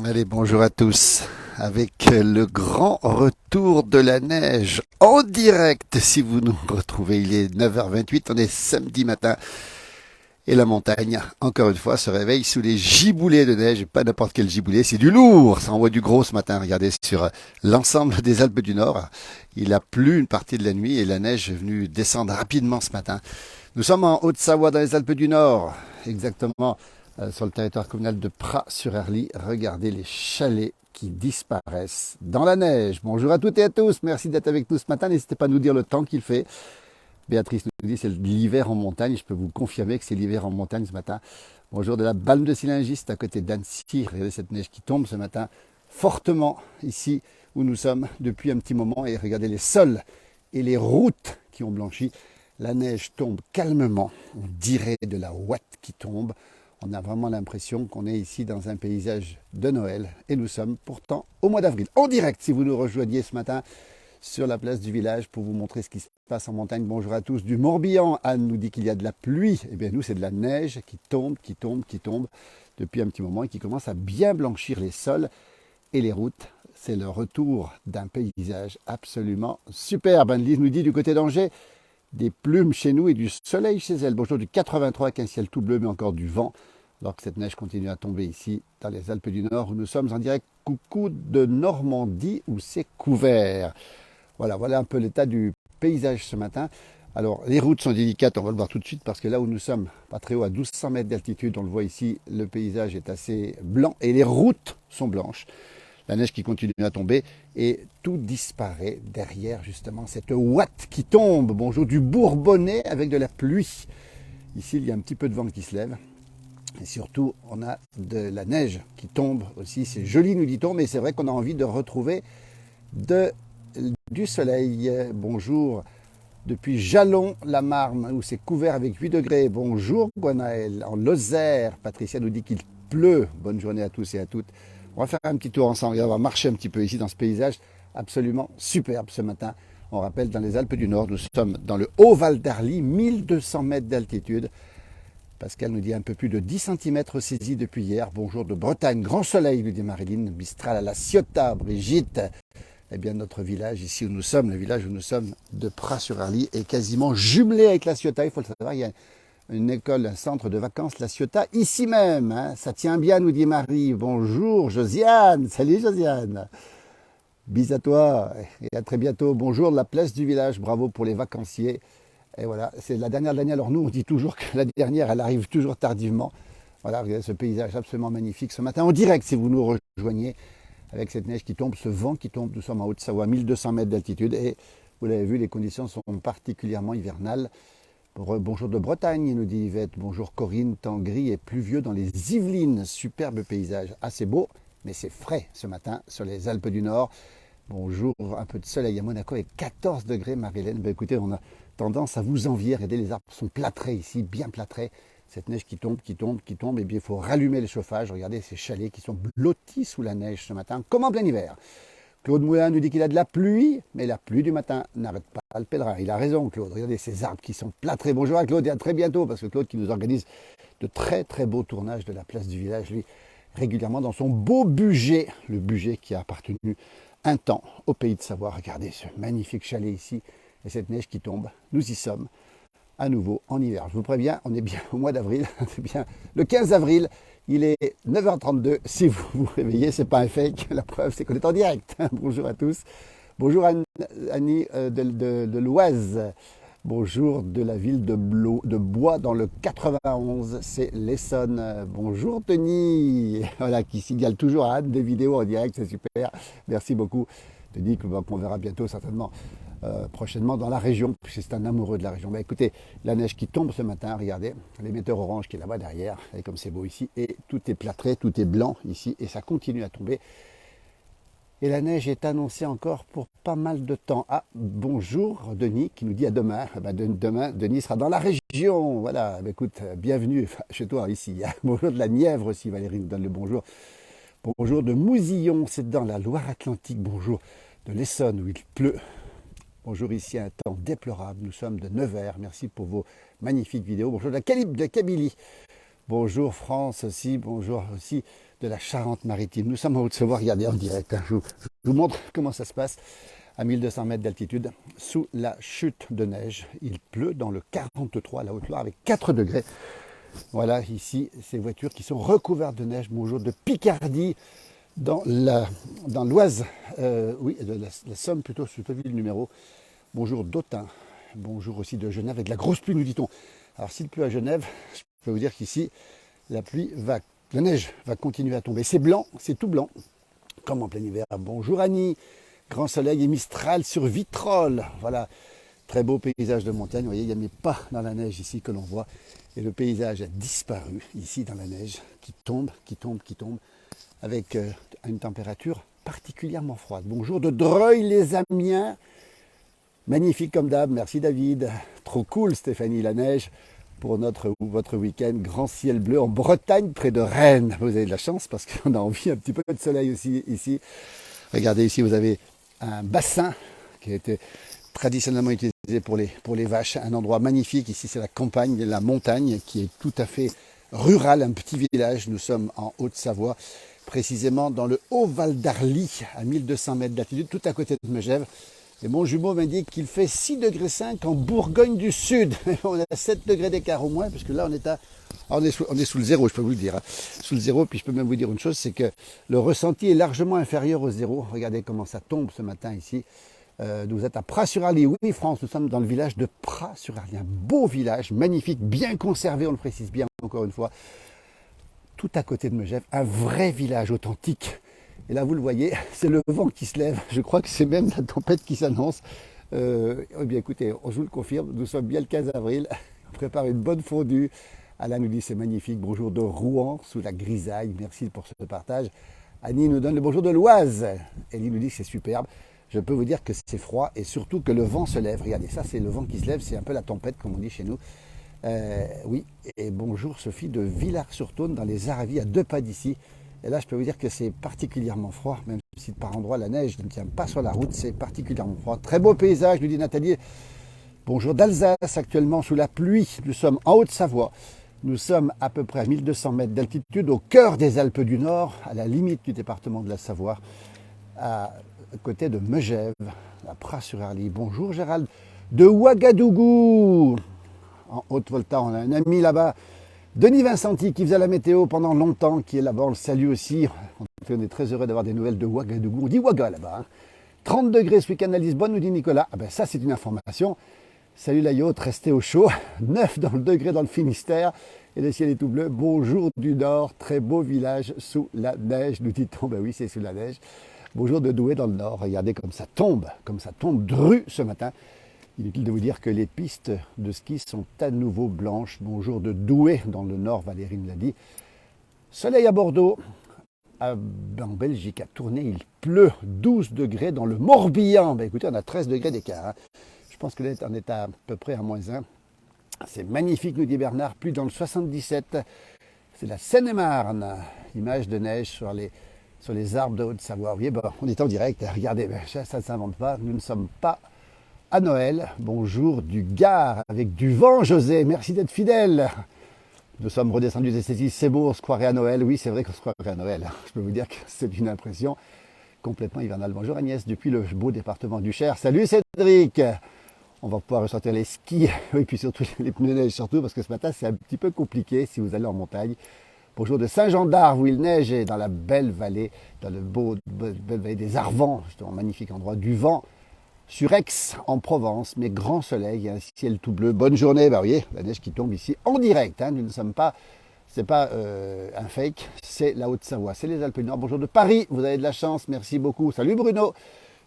Allez, bonjour à tous. Avec le grand retour de la neige en direct, si vous nous retrouvez, il est 9h28, on est samedi matin et la montagne, encore une fois, se réveille sous les giboulées de neige, pas n'importe quel giboulé, c'est du lourd, ça envoie du gros ce matin. Regardez sur l'ensemble des Alpes du Nord, il a plu une partie de la nuit et la neige est venue descendre rapidement ce matin. Nous sommes en Haute-Savoie dans les Alpes du Nord, exactement sur le territoire communal de Pras-sur-Erly. Regardez les chalets qui disparaissent dans la neige. Bonjour à toutes et à tous, merci d'être avec nous ce matin. N'hésitez pas à nous dire le temps qu'il fait. Béatrice nous dit c'est l'hiver en montagne. Je peux vous confirmer que c'est l'hiver en montagne ce matin. Bonjour de la Balme de Silingiste à côté d'Annecy. Regardez cette neige qui tombe ce matin fortement ici où nous sommes depuis un petit moment. Et regardez les sols et les routes qui ont blanchi. La neige tombe calmement. On dirait de la ouate qui tombe. On a vraiment l'impression qu'on est ici dans un paysage de Noël. Et nous sommes pourtant au mois d'avril. En direct, si vous nous rejoignez ce matin sur la place du village pour vous montrer ce qui se passe en montagne. Bonjour à tous du Morbihan. Anne nous dit qu'il y a de la pluie. Eh bien nous, c'est de la neige qui tombe, qui tombe, qui tombe depuis un petit moment et qui commence à bien blanchir les sols et les routes. C'est le retour d'un paysage absolument superbe. Anne-Lise nous dit du côté d'Angers, des plumes chez nous et du soleil chez elle. Bonjour du 83 avec un ciel tout bleu mais encore du vent. Alors que cette neige continue à tomber ici dans les Alpes du Nord où nous sommes en direct. Coucou de Normandie où c'est couvert. Voilà un peu l'état du paysage ce matin. Alors, les routes sont délicates, on va le voir tout de suite, parce que là où nous sommes, pas très haut, à 1200 mètres d'altitude, on le voit ici, le paysage est assez blanc et les routes sont blanches. La neige qui continue à tomber et tout disparaît derrière justement cette ouate qui tombe. Bonjour du Bourbonnais avec de la pluie. Ici, il y a un petit peu de vent qui se lève. Et surtout, on a de la neige qui tombe aussi. C'est joli, nous dit-on, mais c'est vrai qu'on a envie de retrouver du soleil. Bonjour depuis Jalon-la-Marne où c'est couvert avec 8 degrés. Bonjour Gwenaël. En Lozère, Patricia nous dit qu'il pleut. Bonne journée à tous et à toutes. On va faire un petit tour ensemble. On va marcher un petit peu ici dans ce paysage absolument superbe ce matin. On rappelle dans les Alpes du Nord, nous sommes dans le Haut-Val d'Arly, 1200 mètres d'altitude. Pascal nous dit un peu plus de 10 cm saisis depuis hier. Bonjour de Bretagne, grand soleil, nous dit Marilyn. Mistral à la Ciotat, Brigitte. Eh bien, notre village, ici où nous sommes, le village où nous sommes de Pras-sur-Erly, est quasiment jumelé avec la Ciotat. Il faut le savoir, il y a une école, un centre de vacances, la Ciotat, ici même. Hein. Ça tient bien, nous dit Marie. Bonjour, Josiane. Salut, Josiane. Bis à toi et à très bientôt. Bonjour de la place du village. Bravo pour les vacanciers. Et voilà, c'est la dernière de l'année. Alors nous, on dit toujours que la dernière, elle arrive toujours tardivement. Voilà, regardez ce paysage absolument magnifique ce matin en direct si vous nous rejoignez. Avec cette neige qui tombe, ce vent qui tombe, nous sommes en Haute-Savoie, 1200 mètres d'altitude et vous l'avez vu, les conditions sont particulièrement hivernales. Bonjour de Bretagne, nous dit Yvette. Bonjour Corinne, temps gris et pluvieux dans les Yvelines, superbe paysage, assez beau, mais c'est frais ce matin sur les Alpes du Nord. Bonjour, un peu de soleil à Monaco et 14 degrés Marilène. Ben écoutez, on a tendance à vous envier, regardez les arbres sont plâtrés ici, bien plâtrés. Cette neige qui tombe, qui tombe, qui tombe, et bien il faut rallumer le chauffage. Regardez ces chalets qui sont blottis sous la neige ce matin, comme en plein hiver. Claude Moulin nous dit qu'il a de la pluie, mais la pluie du matin n'arrête pas le pèlerin. Il a raison, Claude. Regardez ces arbres qui sont plâtrés. Bonjour à Claude et à très bientôt, parce que Claude qui nous organise de très très beaux tournages de la place du village, lui, régulièrement dans son beau budget, le budget qui a appartenu un temps au pays de Savoie. Regardez ce magnifique chalet ici et cette neige qui tombe. Nous y sommes à nouveau en hiver. Je vous préviens, on est bien au mois d'avril, c'est bien le 15 avril, il est 9h32. Si vous vous réveillez, c'est pas un fake, la preuve c'est qu'on est en direct. Bonjour à tous. Bonjour Annie de l'Oise. Bonjour de la ville de Bois dans le 91, c'est l'Essonne. Bonjour Denis, voilà, qui signale toujours à Anne des vidéos en direct, c'est super. Merci beaucoup. Denis qu'on verra bientôt certainement. Prochainement dans la région, puisque c'est un amoureux de la région. Bah, écoutez, la neige qui tombe ce matin, regardez, l'émetteur orange qui est là-bas derrière, et comme c'est beau ici, et tout est plâtré, tout est blanc ici, et ça continue à tomber. Et la neige est annoncée encore pour pas mal de temps. Ah, bonjour Denis, qui nous dit à demain. Bah, demain, Denis sera dans la région. Voilà, bah, écoute, bienvenue chez toi ici. Bonjour de la Nièvre aussi, Valérie nous donne le bonjour. Bonjour de Mousillon, c'est dans la Loire-Atlantique. Bonjour de l'Essonne où il pleut. Bonjour, ici un temps déplorable, nous sommes de Nevers, merci pour vos magnifiques vidéos. Bonjour de la Kabylie, bonjour France aussi, bonjour aussi de la Charente-Maritime. Nous sommes en Haute-Savoie, regardez en direct, hein. Je vous montre comment ça se passe à 1200 mètres d'altitude, sous la chute de neige. Il pleut dans le 43 à la Haute-Loire avec 4 degrés. Voilà, ici, ces voitures qui sont recouvertes de neige. Bonjour de Picardie, dans l'Oise, oui, de la Somme plutôt, je ne sais pas vu le numéro. Bonjour d'Autun, bonjour aussi de Genève, avec de la grosse pluie, nous dit-on. Alors, s'il pleut à Genève, je peux vous dire qu'ici, la neige va continuer à tomber. C'est blanc, c'est tout blanc, comme en plein hiver. Bonjour Annie, grand soleil et Mistral sur Vitrolles. Voilà, très beau paysage de montagne. Vous voyez, il n'y a mes pas dans la neige ici que l'on voit. Et le paysage a disparu ici dans la neige qui tombe, avec une température particulièrement froide. Bonjour de Dreuil-les-Amiens. Magnifique comme d'hab, merci David. Trop cool Stéphanie, la neige pour votre week-end. Grand ciel bleu en Bretagne, près de Rennes. Vous avez de la chance parce qu'on a envie un petit peu de soleil aussi ici. Regardez ici, vous avez un bassin qui a été traditionnellement utilisé pour les vaches. Un endroit magnifique. Ici, c'est la campagne, la montagne qui est tout à fait rurale, un petit village. Nous sommes en Haute-Savoie, précisément dans le Haut-Val d'Arly, à 1200 mètres d'altitude, tout à côté de Megève. Et mon jumeau m'indique qu'il fait 6,5 degrés en Bourgogne du Sud. On a 7 degrés d'écart au moins, parce que là, on est sous le zéro, je peux vous le dire. Hein. Sous le zéro, puis je peux même vous dire une chose, c'est que le ressenti est largement inférieur au zéro. Regardez comment ça tombe ce matin ici. Vous êtes à Pras-sur-Arly. Oui, France, nous sommes dans le village de Pras-sur-Arly. Un beau village, magnifique, bien conservé, on le précise bien encore une fois. Tout à côté de Megève, un vrai village authentique. Et là, vous le voyez, c'est le vent qui se lève. Je crois que c'est même la tempête qui s'annonce. Eh bien, écoutez, je vous le confirme, nous sommes bien le 15 avril. On prépare une bonne fondue. Alain nous dit c'est magnifique. Bonjour de Rouen, sous la grisaille. Merci pour ce partage. Annie nous donne le bonjour de l'Oise. Ellie nous dit que c'est superbe. Je peux vous dire que c'est froid et surtout que le vent se lève. Regardez, ça, c'est le vent qui se lève. C'est un peu la tempête, comme on dit chez nous. Oui, et bonjour Sophie de Villars-sur-Saône, dans les Aravis, à 2 pas d'ici. Et là, je peux vous dire que c'est particulièrement froid, même si par endroits la neige ne tient pas sur la route, c'est particulièrement froid. Très beau paysage, nous dit Nathalie. Bonjour d'Alsace, actuellement sous la pluie. Nous sommes en Haute-Savoie. Nous sommes à peu près à 1200 mètres d'altitude, au cœur des Alpes du Nord, à la limite du département de la Savoie, à côté de Megève, à Pras-sur-Arly. Bonjour Gérald de Ouagadougou. En Haute-Volta, on a un ami là-bas. Denis Vincenti qui faisait la météo pendant longtemps, qui est là-bas, on le salue aussi. On est très heureux d'avoir des nouvelles de Ouagadougou. On dit Ouaga là-bas. Hein. 30 degrés ce week-end à Lisbonne, nous dit Nicolas. Ah ben ça, c'est une information. Salut la yacht, restez au chaud. 9 dans le degré dans le Finistère. Et le ciel est tout bleu. Bonjour du Nord, très beau village sous la neige, nous dit-on. Ben oui, c'est sous la neige. Bonjour de Douai dans le Nord. Regardez comme ça tombe dru ce matin. Inutile de vous dire que les pistes de ski sont à nouveau blanches. Bonjour de Douai, dans le Nord, Valérie me l'a dit. Soleil à Bordeaux, en Belgique, à Tournai, il pleut. 12 degrés dans le Morbihan. Ben écoutez, on a 13 degrés d'écart. Hein. Je pense que là, on est à peu près à -1. C'est magnifique, nous dit Bernard. Pluie dans le 77. C'est la Seine-et-Marne. Image de neige sur les arbres de Haute-Savoie. Vous voyez, ben, on est en direct. Regardez, ben, ça ne s'invente pas. Nous ne sommes pas à Noël. Bonjour du Gard avec du vent, José. Merci d'être fidèle. Nous sommes redescendus des C6. C'est beau, on se croirait à Noël. Oui, c'est vrai qu'on se croirait à Noël. Je peux vous dire que c'est une impression complètement hivernale. Bonjour Agnès, depuis le beau département du Cher. Salut Cédric. On va pouvoir ressortir les skis. Oui, puis surtout les pneus de neige, surtout parce que ce matin, c'est un petit peu compliqué si vous allez en montagne. Bonjour de Saint-Jean-d'Arve où il neige et dans la belle vallée, dans le belle vallée des Arvents, justement, un magnifique endroit, du vent. Sur Aix, en Provence, mais grand soleil, un ciel tout bleu. Bonne journée, bah, vous voyez, la neige qui tombe ici en direct. Hein, nous ne sommes pas, c'est pas un fake, c'est la Haute-Savoie, c'est les Alpes du Nord. Bonjour de Paris, vous avez de la chance, merci beaucoup. Salut Bruno,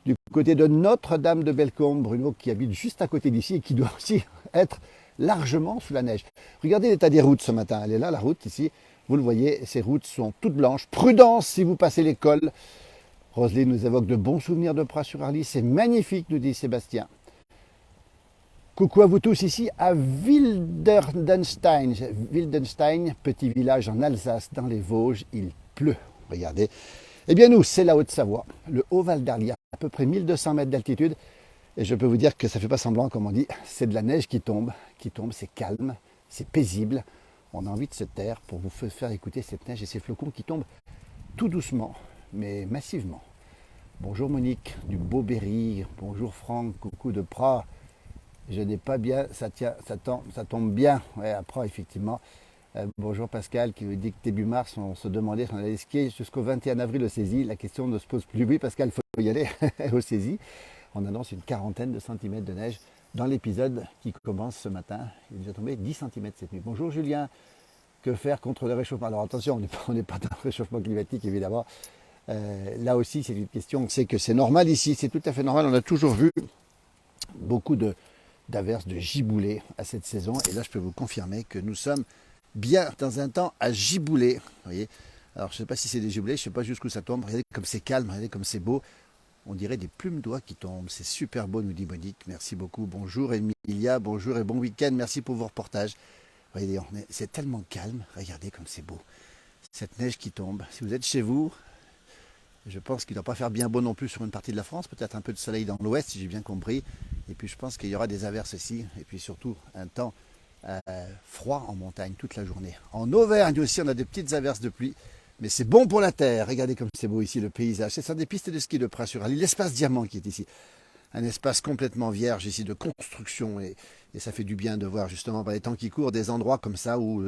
du côté de Notre-Dame de Bellecombe, Bruno qui habite juste à côté d'ici et qui doit aussi être largement sous la neige. Regardez l'état des routes ce matin, elle est là la route ici, vous le voyez, ces routes sont toutes blanches. Prudence si vous passez l'école. Roselyne nous évoque de bons souvenirs de Pras-sur-Arly. C'est magnifique, nous dit Sébastien. Coucou à vous tous ici à Wildenstein. Wildenstein, petit village en Alsace, dans les Vosges. Il pleut, regardez. Eh bien nous, c'est la Haute-Savoie, le Haut-Val d'Arly, à peu près 1200 mètres d'altitude. Et je peux vous dire que ça ne fait pas semblant, comme on dit. C'est de la neige qui tombe, c'est calme, c'est paisible. On a envie de se taire pour vous faire écouter cette neige et ces flocons qui tombent tout doucement, mais massivement. Bonjour Monique du Beauberry, bonjour Franck, coucou de Pras. Je n'ai pas bien, ça tombe bien, ouais, à Pras effectivement. Bonjour Pascal qui me dit que début mars on se demandait si on allait skier jusqu'au 21 avril au Cési. La question ne se pose plus. Oui Pascal, il faut y aller au Cési. On annonce une quarantaine de centimètres de neige dans l'épisode qui commence ce matin. Il est déjà tombé 10 centimètres cette nuit. Bonjour Julien, que faire contre le réchauffement? Alors attention, on n'est pas dans le réchauffement climatique évidemment. Là aussi c'est une question, on sait que c'est normal ici, c'est tout à fait normal. On a toujours vu beaucoup d'averses, de giboulées à cette saison. Et là je peux vous confirmer que nous sommes bien dans un temps à gibouler. Vous voyez, alors je ne sais pas si c'est des giboulées, je ne sais pas jusqu'où ça tombe. Regardez comme c'est calme, regardez comme c'est beau. On dirait des plumes d'oie qui tombent. C'est super beau, nous dit Monique. Merci beaucoup. Bonjour Emilia, bonjour et bon week-end. Merci pour vos reportages. Regardez, c'est tellement calme. Regardez comme c'est beau. Cette neige qui tombe. Si vous êtes chez vous, je pense qu'il ne doit pas faire bien beau non plus sur une partie de la France. Peut-être un peu de soleil dans l'ouest, si j'ai bien compris. Et puis je pense qu'il y aura des averses aussi. Et puis surtout un temps froid en montagne toute la journée. En Auvergne aussi, on a des petites averses de pluie. Mais c'est bon pour la terre. Regardez comme c'est beau ici le paysage. C'est ça des pistes de ski de Pras-sur-Ally. L'espace diamant qui est ici. Un espace complètement vierge ici de construction. Et ça fait du bien de voir justement par les temps qui courent des endroits comme ça où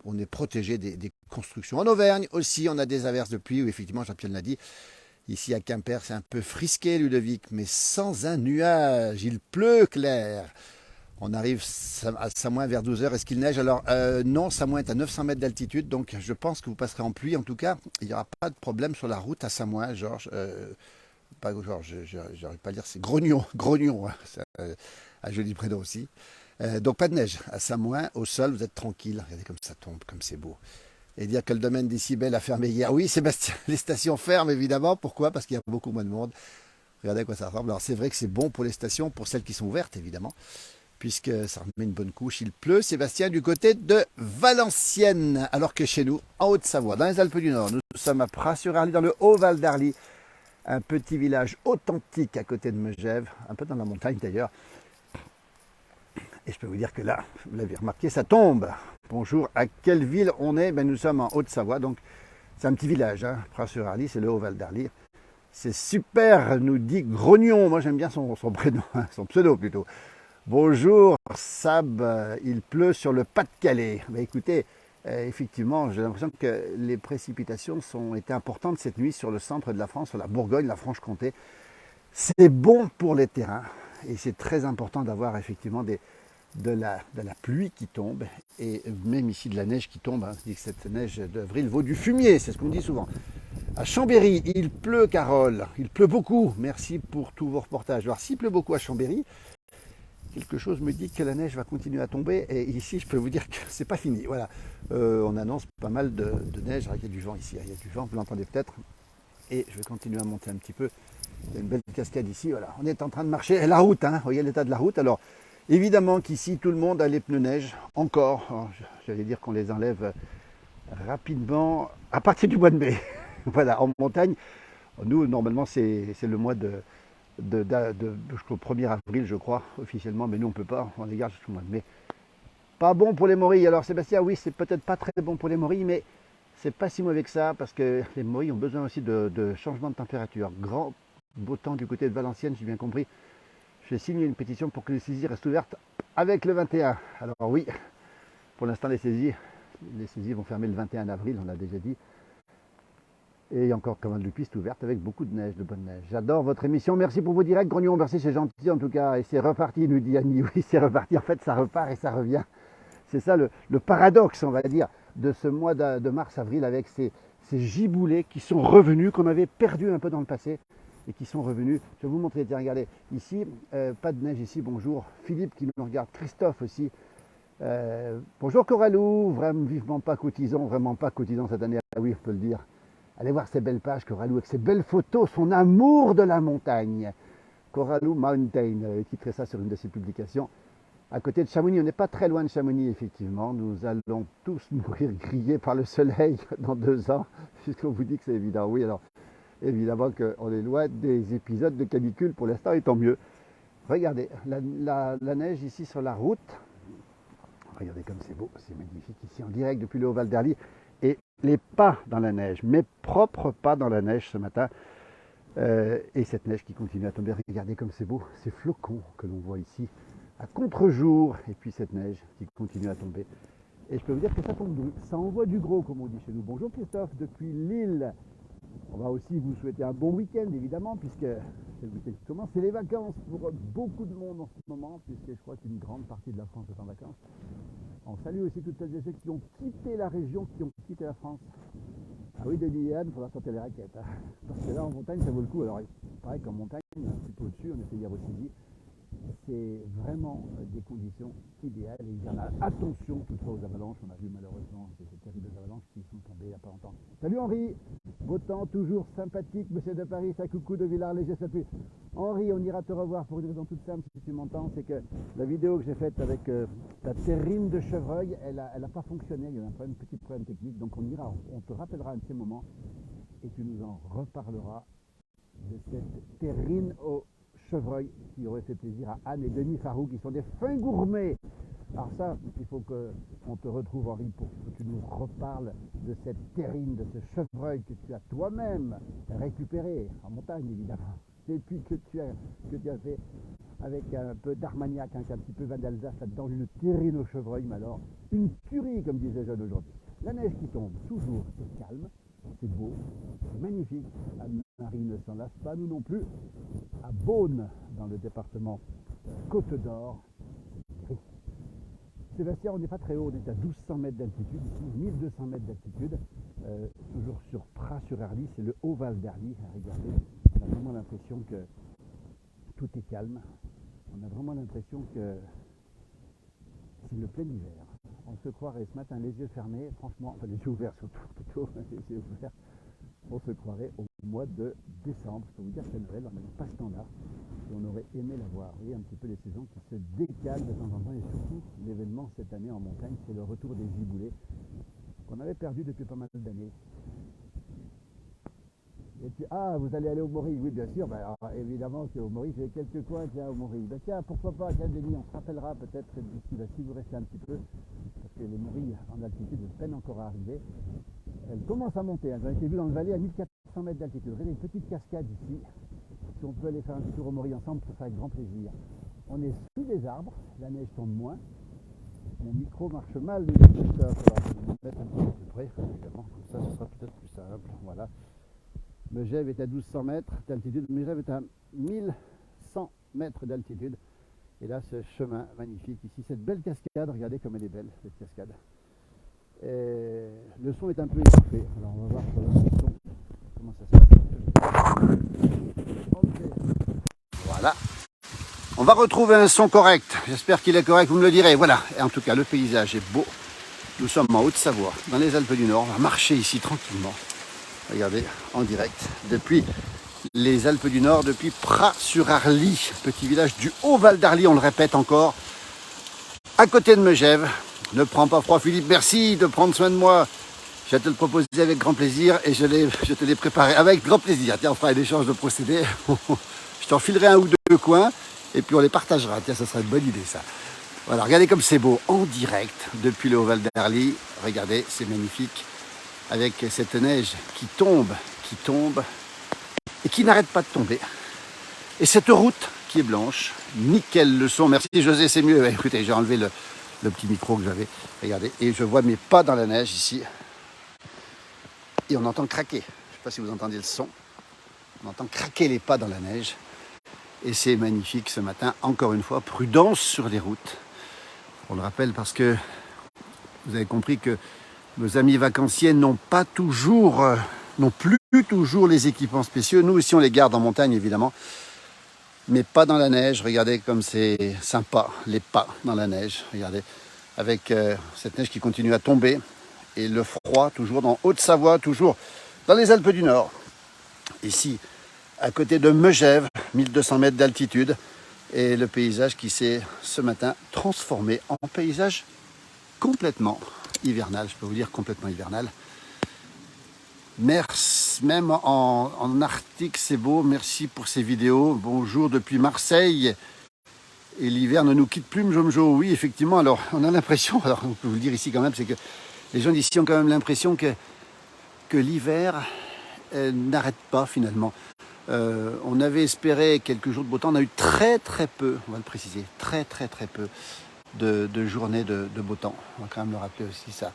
on est protégé des constructions. En Auvergne aussi, on a des averses de pluie où effectivement, Jean-Pierre l'a dit, ici à Quimper, c'est un peu frisqué Ludovic, mais sans un nuage. Il pleut clair. On arrive à Samoin vers 12h. Est-ce qu'il neige? Alors non, Samoin est à 900 mètres d'altitude, donc je pense que vous passerez en pluie. En tout cas, il n'y aura pas de problème sur la route à Samoin, Georges. Pas Georges, j'arrive pas à dire, c'est Grognon, Grognon, hein, à joli prénom aussi. Donc pas de neige à Samoin, au sol, vous êtes tranquille. Regardez comme ça tombe, comme c'est beau. Et dire que le domaine des Cybèles a fermé hier. Oui, Sébastien, les stations ferment évidemment. Pourquoi? Parce qu'il y a beaucoup moins de monde. Regardez à quoi ça ressemble. Alors c'est vrai que c'est bon pour les stations, pour celles qui sont ouvertes évidemment, puisque ça remet une bonne couche. Il pleut, Sébastien, du côté de Valenciennes, alors que chez nous, en Haute-Savoie, dans les Alpes du Nord, nous sommes à Pras-sur-Ally, dans le Haut-Val d'Arly, un petit village authentique à côté de Megève, un peu dans la montagne d'ailleurs. Et je peux vous dire que là, vous l'avez remarqué, ça tombe. Bonjour, à quelle ville on est? Nous sommes en Haute-Savoie, donc c'est un petit village, hein. Pras-sur-Ally, c'est le Haut-Val d'Arly. C'est super, nous dit Grognon. Moi j'aime bien son prénom, hein, son pseudo plutôt. Bonjour Sab, il pleut sur le Pas-de-Calais. Écoutez, effectivement, j'ai l'impression que les précipitations ont été importantes cette nuit sur le centre de la France, sur la Bourgogne, la Franche-Comté. C'est bon pour les terrains et c'est très important d'avoir effectivement de la pluie qui tombe et même ici de la neige qui tombe. Hein. Cette neige d'avril vaut du fumier, c'est ce qu'on dit souvent. À Chambéry, il pleut Carole, il pleut beaucoup. Merci pour tous vos reportages. Alors s'il pleut beaucoup à Chambéry, quelque chose me dit que la neige va continuer à tomber et ici je peux vous dire que c'est pas fini. Voilà, on annonce pas mal de neige. Il y a du vent ici, il y a du vent, vous l'entendez peut-être. Et je vais continuer à monter un petit peu. Il y a une belle cascade ici. Voilà, on est en train de marcher. La route, hein, vous voyez l'état de la route. Alors évidemment qu'ici tout le monde a les pneus neige encore. Alors, j'allais dire qu'on les enlève rapidement à partir du mois de mai. Voilà, en montagne. Nous normalement c'est le mois jusqu'au 1er avril, je crois, officiellement, mais nous on ne peut pas, on les garde jusqu'au mois de mai. Pas bon pour les morilles. Alors Sébastien, oui, c'est peut-être pas très bon pour les morilles, mais c'est pas si mauvais que ça, parce que les morilles ont besoin aussi de changement de température. Grand beau temps du côté de Valenciennes, j'ai bien compris. J'ai signé une pétition pour que les saisies restent ouvertes avec le 21. Alors oui, pour l'instant les saisies vont fermer le 21 avril, on l'a déjà dit. Et il y a encore quand même de pistes ouvertes avec beaucoup de neige, de bonne neige. J'adore votre émission. Merci pour vos directs, Grognon. Merci, c'est gentil en tout cas. Et c'est reparti, nous dit Annie. Oui, c'est reparti. En fait, ça repart et ça revient. C'est ça le paradoxe, on va dire, de ce mois de mars-avril avec ces giboulées qui sont revenus, qu'on avait perdu un peu dans le passé et qui sont revenus. Je vais vous montrer. Tiens, regardez. Ici, pas de neige ici. Bonjour. Philippe qui nous regarde. Christophe aussi. Bonjour Coralou. Vraiment pas cotisant cette année. Ah oui, on peut le dire. Allez voir ces belles pages, Coralou, avec ces belles photos, son amour de la montagne. Coralou Mountain, titrait ça sur une de ses publications. À côté de Chamonix, on n'est pas très loin de Chamonix, effectivement. Nous allons tous mourir grillés par le soleil dans 2 ans, puisqu'on vous dit que c'est évident. Oui, alors, évidemment qu'on est loin des épisodes de canicule pour l'instant, et tant mieux. Regardez, la neige ici sur la route. Regardez comme c'est beau, c'est magnifique ici en direct depuis le Haut-Val d'Arly. Et les pas dans la neige, mes propres pas dans la neige ce matin. Et cette neige qui continue à tomber. Regardez comme c'est beau, ces flocons que l'on voit ici à contre-jour. Et puis cette neige qui continue à tomber. Et je peux vous dire que ça tombe doux. Ça envoie du gros, comme on dit chez nous. Bonjour Christophe, depuis Lille. On va aussi vous souhaiter un bon week-end, évidemment, puisque c'est le week-end qui commence. C'est les vacances pour beaucoup de monde en ce moment, puisque je crois qu'une grande partie de la France est en vacances. On salue aussi toutes celles et ceux qui ont quitté la région, qui ont quitté la France. Ah oui, Denis et Anne, il faudra sortir les raquettes. Hein. Parce que là, en montagne, ça vaut le coup. Alors, il paraît qu'en montagne, un petit peu au-dessus, on était hier aussi dit, c'est vraiment des conditions idéales. Et il y en a attention toutefois aux avalanches. On a vu malheureusement ces terribles avalanches qui sont tombées il n'y a pas longtemps. Salut Henri, beau temps, toujours sympathique, monsieur de Paris, ça coucou de Villars-Léger, ça pue. Henri, on ira te revoir pour une raison toute simple, si tu m'entends, c'est que la vidéo que j'ai faite avec ta terrine de chevreuil, elle a pas fonctionné, il y a eu un petit problème technique, donc on te rappellera un de ces moments et tu nous en reparleras de cette terrine au chevreuil qui aurait fait plaisir à Anne et Denis Farou qui sont des fins gourmets. Alors ça, il faut qu'on te retrouve Henri pour que tu nous reparles de cette terrine, de ce chevreuil que tu as toi-même récupéré en montagne évidemment. Et puis que tu as fait avec un peu d'Armagnac, un petit peu vin d'Alsace là-dedans, une terrine au chevreuil, mais alors une tuerie comme disait Jeanne aujourd'hui. La neige qui tombe, toujours, c'est calme, c'est beau, c'est magnifique. Anne-Marie ne s'en lasse pas, nous non plus. À Beaune, dans le département Côte d'Or, gris. Sébastien, on n'est pas très haut, on est à 1200 mètres d'altitude, ici 1200 mètres d'altitude, toujours sur Pras-sur-Arly, c'est le Haut-Val d'Arly. Regardez, on a vraiment l'impression que tout est calme, on a vraiment l'impression que c'est le plein hiver. On se croirait ce matin les yeux fermés, franchement, enfin les yeux ouverts surtout, plutôt, les yeux ouverts, on se croirait au mois de décembre. Je peux vous dire que Noël, on n'est pas standard. Et on aurait aimé la voir. Vous voyez un petit peu les saisons qui se décalent de temps en temps. Et surtout, l'événement cette année en montagne, c'est le retour des giboulées qu'on avait perdu depuis pas mal d'années. Et puis, ah, vous allez aller au Maury? Oui, bien sûr. Ben, alors, évidemment qu'au Maury, j'ai quelques coins tiens, au Maury. Ben, tiens, pourquoi pas, tiens, Denis, on se rappellera peut-être d'ici là, si vous restez un petit peu, parce que les Maury en altitude peinent encore à arriver. Elles commencent à monter. Elles ont été vues dans le Valais à 1400 mètres d'altitude. Regardez une petite cascade ici. Si on peut aller faire un petit tour au Maury ensemble, ça sera avec grand plaisir. On est sous des arbres, la neige tombe moins. Mon micro marche mal, alors je vais me mettre un petit peu plus près, évidemment, comme ça ce sera peut-être plus simple. Voilà. Megève est à 1200 mètres d'altitude, Megève est à 1100 mètres d'altitude. Et là, ce chemin magnifique ici, cette belle cascade, regardez comme elle est belle, cette cascade. Et le son est un peu étouffé, alors on va voir sur le son comment ça se passe. Voilà. On va retrouver un son correct. J'espère qu'il est correct, vous me le direz. Voilà. Et en tout cas, le paysage est beau. Nous sommes en Haute-Savoie, dans les Alpes du Nord. On va marcher ici tranquillement. Regardez, en direct, depuis les Alpes du Nord, depuis Pras-sur-Arly, petit village du Haut-Val d'Arly, on le répète encore, à côté de Megève. Ne prends pas froid, Philippe. Merci de prendre soin de moi. Je vais te le proposer avec grand plaisir et je te l'ai préparé avec grand plaisir. Tiens, on fera un échange de procédés. Je t'en filerai un ou deux coins et puis on les partagera. Tiens, ça sera une bonne idée ça. Voilà, regardez comme c'est beau en direct depuis le Haut-Val d'Arly. Regardez, c'est magnifique avec cette neige qui tombe et qui n'arrête pas de tomber. Et cette route qui est blanche, nickel le son. Merci José, c'est mieux. Écoutez, j'ai enlevé le petit micro que j'avais. Regardez, et je vois mes pas dans la neige ici. Et on entend craquer. Je ne sais pas si vous entendez le son. On entend craquer les pas dans la neige. Et c'est magnifique ce matin. Encore une fois, prudence sur les routes. On le rappelle parce que vous avez compris que nos amis vacanciers n'ont plus toujours les équipements spéciaux. Nous aussi, on les garde en montagne, évidemment. Mais pas dans la neige. Regardez comme c'est sympa, les pas dans la neige. Regardez, avec cette neige qui continue à tomber. Et le froid, toujours dans Haute-Savoie, toujours dans les Alpes du Nord. Ici, à côté de Megève, 1200 mètres d'altitude. Et le paysage qui s'est, ce matin, transformé en paysage complètement hivernal. Je peux vous dire complètement hivernal. Merci, même en Arctique, c'est beau. Merci pour ces vidéos. Bonjour depuis Marseille. Et l'hiver ne nous quitte plus, Mjomjo. Oui, effectivement. Alors, on a l'impression, alors on peut vous le dire ici quand même, c'est que les gens d'ici ont quand même l'impression que que l'hiver n'arrête pas finalement. On avait espéré quelques jours de beau temps, on a eu très peu, on va le préciser, très peu de journées de beau temps. On va quand même le rappeler aussi ça.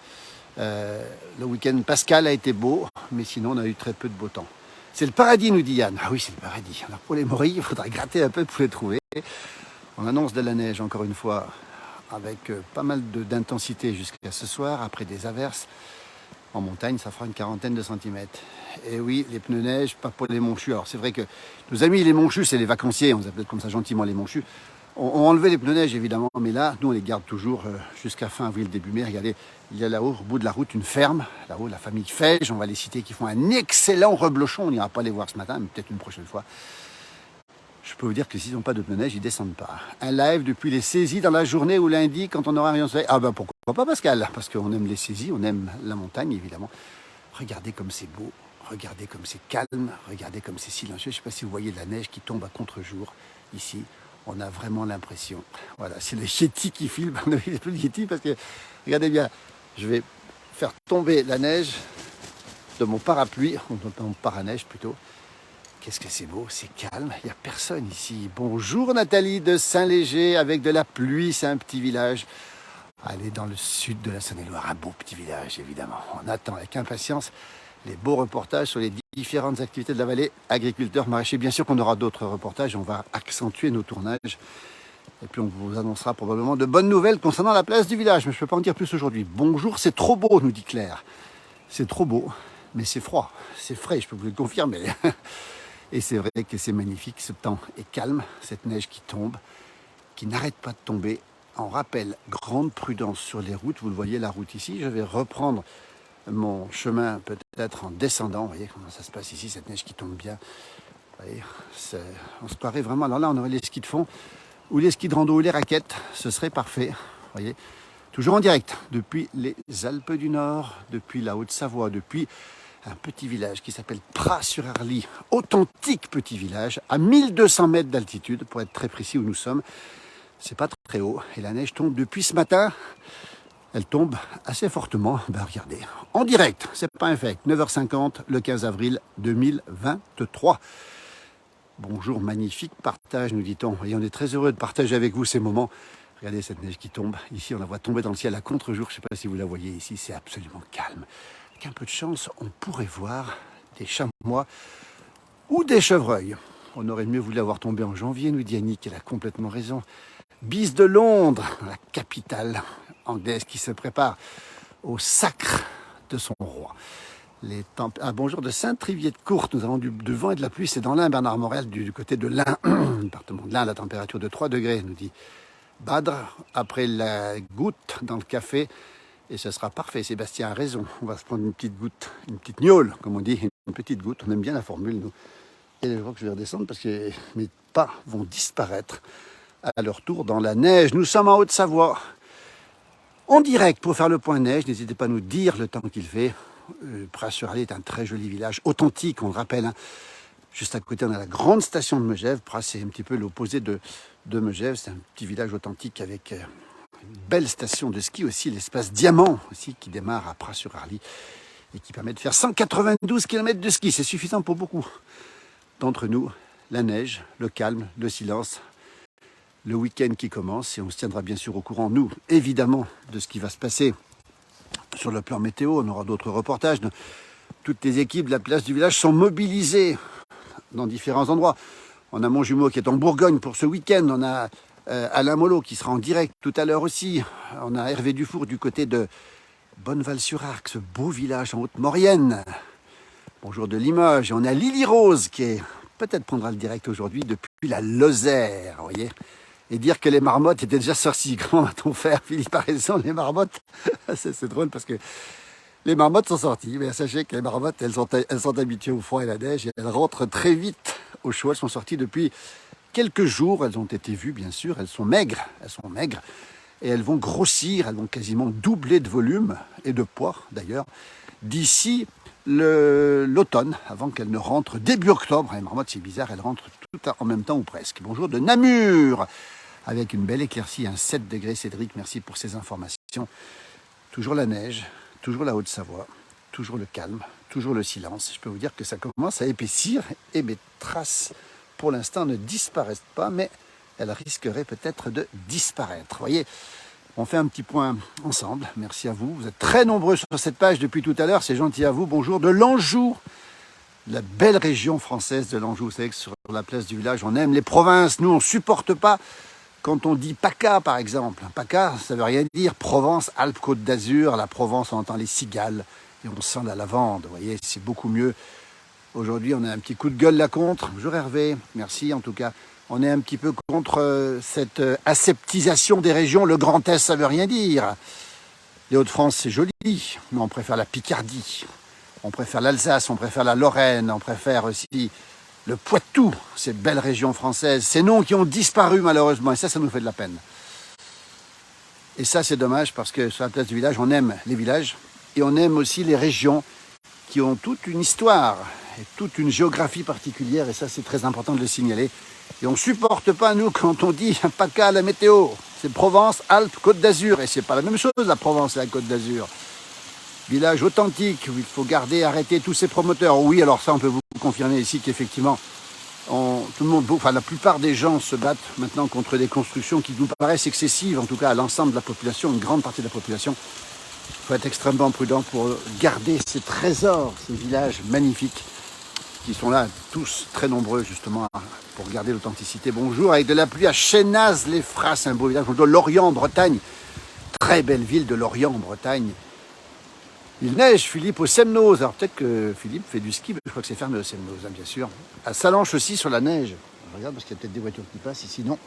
Le week-end pascal a été beau, mais sinon on a eu très peu de beau temps. C'est le paradis, nous dit Yann. Ah oui, c'est le paradis. Alors pour les morilles, il faudra gratter un peu pour les trouver. On annonce de la neige encore une fois, avec pas mal d'intensité jusqu'à ce soir, après des averses. En montagne, ça fera une quarantaine de centimètres. Et oui, les pneus neige, pas pour les monchus. Alors c'est vrai que nos amis les monchus, c'est les vacanciers, on les appelle comme ça gentiment les monchus, ont enlevé les pneus neige évidemment, mais là, nous on les garde toujours jusqu'à fin avril, début mai. Regardez, il y a là-haut, au bout de la route, une ferme, là-haut, la famille Feige, on va les citer, qui font un excellent reblochon. On n'ira pas les voir ce matin, mais peut-être une prochaine fois. Je peux vous dire que s'ils n'ont pas de pneus neige, ils ne descendent pas. Un live depuis les saisies dans la journée ou lundi quand on aura rien de soleil. Ah ben pourquoi pas Pascal, parce qu'on aime les saisies, on aime la montagne évidemment. Regardez comme c'est beau, regardez comme c'est calme, regardez comme c'est silencieux. Je ne sais pas si vous voyez de la neige qui tombe à contre-jour ici. On a vraiment l'impression. Voilà, c'est le Yeti qui filme. On n'a plus de Yeti parce que, regardez bien, je vais faire tomber la neige de mon parapluie, de mon paraneige plutôt. Qu'est-ce que c'est beau, c'est calme, il n'y a personne ici. Bonjour Nathalie de Saint-Léger avec de la pluie, c'est un petit village. Allez dans le sud de la Saône-et-Loire, un beau petit village évidemment. On attend avec impatience les beaux reportages sur les différentes activités de la vallée, agriculteurs, maraîchers. Bien sûr qu'on aura d'autres reportages, on va accentuer nos tournages. Et puis on vous annoncera probablement de bonnes nouvelles concernant la place du village. Mais je ne peux pas en dire plus aujourd'hui. Bonjour, c'est trop beau, nous dit Claire. C'est trop beau, mais c'est froid, c'est frais, je peux vous le confirmer. Et c'est vrai que c'est magnifique, ce temps est calme, cette neige qui tombe, qui n'arrête pas de tomber. On rappelle, grande prudence sur les routes, vous le voyez la route ici, je vais reprendre mon chemin peut-être en descendant, vous voyez comment ça se passe ici, cette neige qui tombe bien. Vous voyez, on se croirait vraiment, alors là on aurait les skis de fond, ou les skis de rando ou les raquettes, ce serait parfait, vous voyez. Toujours en direct, depuis les Alpes du Nord, depuis la Haute-Savoie, depuis un petit village qui s'appelle Pras-sur-Arly, authentique petit village, à 1200 mètres d'altitude, pour être très précis où nous sommes. C'est pas très haut, et la neige tombe depuis ce matin. Elle tombe assez fortement, ben regardez, en direct, c'est pas un fake, 9h50, le 15 avril 2023. Bonjour, magnifique partage, nous dit-on. Et on est très heureux de partager avec vous ces moments. Regardez cette neige qui tombe. Ici, on la voit tomber dans le ciel à contre-jour. Je ne sais pas si vous la voyez ici, c'est absolument calme. Avec un peu de chance, on pourrait voir des chamois ou des chevreuils. On aurait mieux voulu avoir tombé en janvier, nous dit Annick, elle a complètement raison. Bise de Londres, la capitale anglaise qui se prépare au sacre de son roi. Bonjour de Saint-Trivier-de-Courte, nous avons du vent et de la pluie, c'est dans l'Ain, Bernard Morel, du côté de l'Ain, département de l'Ain, la température de 3 degrés, nous dit Badre, après la goutte dans le café, et ce sera parfait, Sébastien a raison, on va se prendre une petite goutte, une petite gnôle, comme on dit, une petite goutte, on aime bien la formule, nous. Et je crois que je vais redescendre parce que mes pas vont disparaître à leur tour dans la neige. Nous sommes en Haute-Savoie, en direct pour faire le point neige, n'hésitez pas à nous dire le temps qu'il fait. Pras-sur-Arly est un très joli village, authentique, on le rappelle, hein. Juste à côté, on a la grande station de Megève. Pras, c'est un petit peu l'opposé de Megève. C'est un petit village authentique avec une belle station de ski aussi, l'espace Diamant aussi, qui démarre à Pras-sur-Arly et qui permet de faire 192 km de ski. C'est suffisant pour beaucoup d'entre nous. La neige, le calme, le silence, le week-end qui commence. Et on se tiendra bien sûr au courant, nous, évidemment, de ce qui va se passer sur le plan météo. On aura d'autres reportages. Toutes les équipes de la place du village sont mobilisées dans différents endroits. On a mon jumeau qui est en Bourgogne pour ce week-end. On a Alain Mollo qui sera en direct tout à l'heure aussi. On a Hervé Dufour du côté de Bonneval-sur-Arc, ce beau village en Haute-Maurienne. Bonjour de Limoges. Et on a Lily Rose qui est, peut-être prendra le direct aujourd'hui depuis la Lozère, vous voyez. Et dire que les marmottes étaient déjà sorties. Comment va-t-on faire, Philippe a raison, les marmottes. C'est drôle parce que les marmottes sont sorties, mais sachez que les marmottes, elles sont habituées au froid et à la neige, et elles rentrent très vite au chaud. Elles sont sorties depuis quelques jours, elles ont été vues bien sûr, elles sont maigres, et elles vont grossir, elles vont quasiment doubler de volume, et de poids d'ailleurs, d'ici l'automne, avant qu'elles ne rentrent début octobre. Les marmottes, c'est bizarre, elles rentrent tout en même temps ou presque. Bonjour de Namur, avec une belle éclaircie, un 7 degrés. Cédric, merci pour ces informations. Toujours la neige, toujours la Haute-Savoie, toujours le calme, toujours le silence. Je peux vous dire que ça commence à épaissir et mes traces, pour l'instant, ne disparaissent pas, mais elles risqueraient peut-être de disparaître. Vous voyez, on fait un petit point ensemble. Merci à vous. Vous êtes très nombreux sur cette page depuis tout à l'heure. C'est gentil à vous. Bonjour de l'Anjou, la belle région française de l'Anjou. Vous savez que sur la place du village, on aime les provinces. Nous, on ne supporte pas quand on dit PACA, par exemple. PACA, ça ne veut rien dire. Provence, Alpes, Côte d'Azur. À la Provence, on entend les cigales et on sent la lavande. Vous voyez, c'est beaucoup mieux. Aujourd'hui, on a un petit coup de gueule là contre. Bonjour Hervé, merci en tout cas. On est un petit peu contre cette aseptisation des régions. Le Grand Est, ça ne veut rien dire. Les Hauts-de-France, c'est joli, mais on préfère la Picardie. On préfère l'Alsace, on préfère la Lorraine, on préfère aussi le Poitou, ces belles régions françaises. Ces noms qui ont disparu malheureusement, et ça nous fait de la peine. Et ça, c'est dommage parce que sur la place du village, on aime les villages et on aime aussi les régions qui ont toute une histoire et toute une géographie particulière, et ça, c'est très important de le signaler. Et on ne supporte pas, nous, quand on dit PACA à la météo. C'est Provence, Alpes, Côte d'Azur, et c'est pas la même chose, la Provence et la Côte d'Azur. Village authentique, où il faut garder, arrêter tous ces promoteurs. Oui, alors ça, on peut vous confirmer ici qu'effectivement, tout le monde, enfin la plupart des gens se battent maintenant contre des constructions qui nous paraissent excessives, en tout cas à l'ensemble de la population, une grande partie de la population. Il faut être extrêmement prudent pour garder ces trésors, ces villages magnifiques qui sont là, tous très nombreux justement, pour garder l'authenticité. Bonjour, avec de la pluie à Chénaz-les-Frasses, un beau village. Bonjour, Lorient, en Bretagne. Très belle ville de Lorient, en Bretagne. Il neige, Philippe, au Semnoz. Alors peut-être que Philippe fait du ski, mais je crois que c'est fermé au Semnoz, hein, bien sûr. À Salanches aussi, sur la neige. Je regarde parce qu'il y a peut-être des voitures qui passent ici. Non,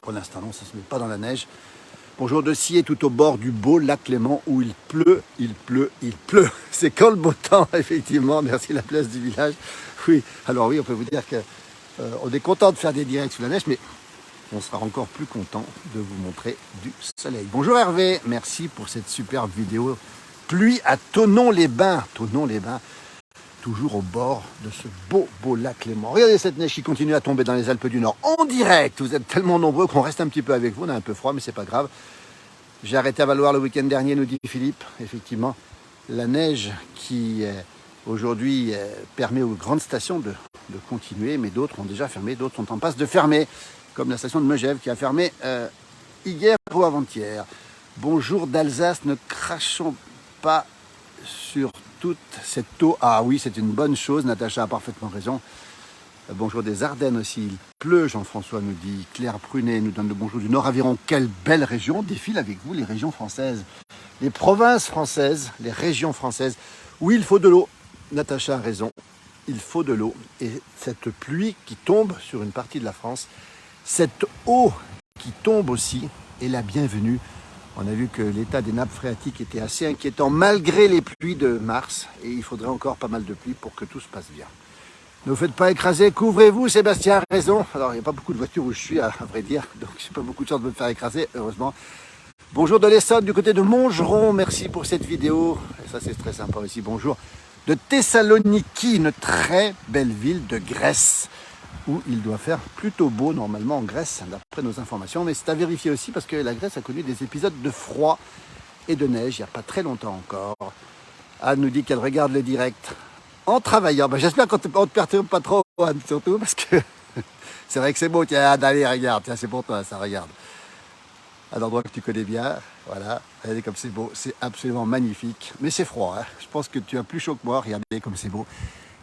pour l'instant, non, ça ne se met pas dans la neige. Bonjour de Scié, tout au bord du beau lac Léman où il pleut, il pleut, il pleut. C'est quand le beau temps, effectivement. Merci la place du village. Oui, alors oui, on peut vous dire qu'on est content de faire des directs sous la neige, mais on sera encore plus content de vous montrer du soleil. Bonjour Hervé, merci pour cette superbe vidéo. Pluie à Thonon-les-Bains. Thonon-les-Bains, toujours au bord de ce beau lac Léman. Regardez cette neige qui continue à tomber dans les Alpes du Nord en direct. Vous êtes tellement nombreux qu'on reste un petit peu avec vous. On a un peu froid, mais c'est pas grave. J'ai arrêté à Valoir le week-end dernier, nous dit Philippe. Effectivement, la neige qui aujourd'hui permet aux grandes stations de continuer, mais d'autres ont déjà fermé, d'autres sont en passe de fermer, comme la station de Megève qui a fermé hier ou avant-hier. Bonjour d'Alsace, ne crachons pas sur toute cette eau. Ah oui, c'est une bonne chose, Natacha a parfaitement raison. Bonjour des Ardennes aussi, il pleut, Jean-François nous dit. Claire Prunet nous donne le bonjour du Nord-Aveyron. Quelle belle région, défile avec vous les régions françaises, les provinces françaises, les régions françaises. Oui, il faut de l'eau, Natacha a raison, il faut de l'eau. Et cette pluie qui tombe sur une partie de la France, cette eau qui tombe aussi est la bienvenue. On a vu que l'état des nappes phréatiques était assez inquiétant malgré les pluies de mars. Et il faudrait encore pas mal de pluie pour que tout se passe bien. Ne vous faites pas écraser, couvrez-vous, Sébastien a raison. Alors il n'y a pas beaucoup de voitures où je suis, à vrai dire. Donc j'ai pas beaucoup de chance de me faire écraser, heureusement. Bonjour de l'Essonne, du côté de Montgeron. Merci pour cette vidéo. Et ça c'est très sympa aussi. Bonjour de Thessaloniki, une très belle ville de Grèce, où il doit faire plutôt beau normalement en Grèce, d'après nos informations. Mais c'est à vérifier aussi parce que la Grèce a connu des épisodes de froid et de neige il n'y a pas très longtemps encore. Anne nous dit qu'elle regarde le direct en travaillant. Ben, j'espère qu'on ne te perturbe pas trop, Anne, surtout parce que c'est vrai que c'est beau. Tiens, Anne, allez, regarde. Tiens, c'est pour toi, ça, regarde. À l'endroit que tu connais bien, voilà. Regardez comme c'est beau, c'est absolument magnifique. Mais c'est froid, hein. Je pense que tu as plus chaud que moi. Regardez comme c'est beau.